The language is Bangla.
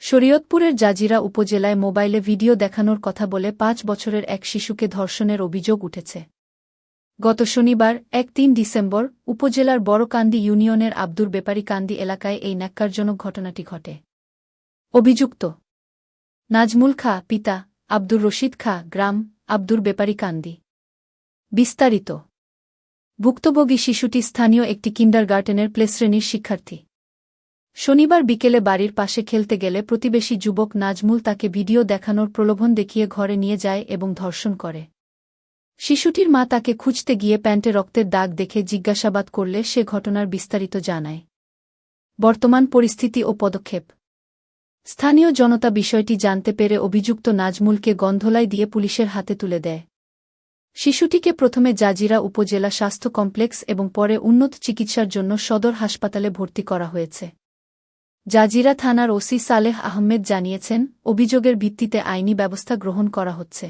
শরীয়তপুরের জাজিরা উপজেলায় মোবাইলে ভিডিও দেখানোর কথা বলে ৫ বছরের এক শিশুকে ধর্ষণের অভিযোগ উঠেছে। গত শনিবার ৩ ডিসেম্বর উপজেলার বড়কান্দি ইউনিয়নের আব্দুর বেপারী কান্দি এলাকায় এই ন্যাক্কারজনক ঘটনাটি ঘটে। অভিযুক্ত নাজমুল খাঁ, পিতা আব্দুর রশিদ খাঁ, গ্রাম আব্দুর বেপারী কান্দি। বিস্তারিত। ভুক্তভোগী শিশুটি স্থানীয় একটি কিন্ডারগার্টেনের প্লেশ্রেণীর শিক্ষার্থী। শনিবার বিকেলে বাড়ির পাশে খেলতে গেলে প্রতিবেশী যুবক নাজমুল তাকে ভিডিও দেখানোর প্রলোভন দেখিয়ে ঘরে নিয়ে যায় এবং ধর্ষণ করে। শিশুটির মা তাকে খুঁজতে গিয়ে প্যান্টে রক্তের দাগ দেখে জিজ্ঞাসাবাদ করলে সে ঘটনার বিস্তারিত জানায়। বর্তমান পরিস্থিতি ও পদক্ষেপ। স্থানীয় জনতা বিষয়টি জানতে পেরে অভিযুক্ত নাজমুলকে গন্ধলাই দিয়ে পুলিশের হাতে তুলে দেয়। শিশুটিকে প্রথমে জাজিরা উপজেলা স্বাস্থ্য কমপ্লেক্স এবং পরে উন্নত চিকিৎসার জন্য সদর হাসপাতালে ভর্তি করা হয়েছে। জাজিরা থানার ওসি সালেহ আহমেদ জানিয়েছেন, অভিযোগের ভিত্তিতে আইনি ব্যবস্থা গ্রহণ করা হচ্ছে।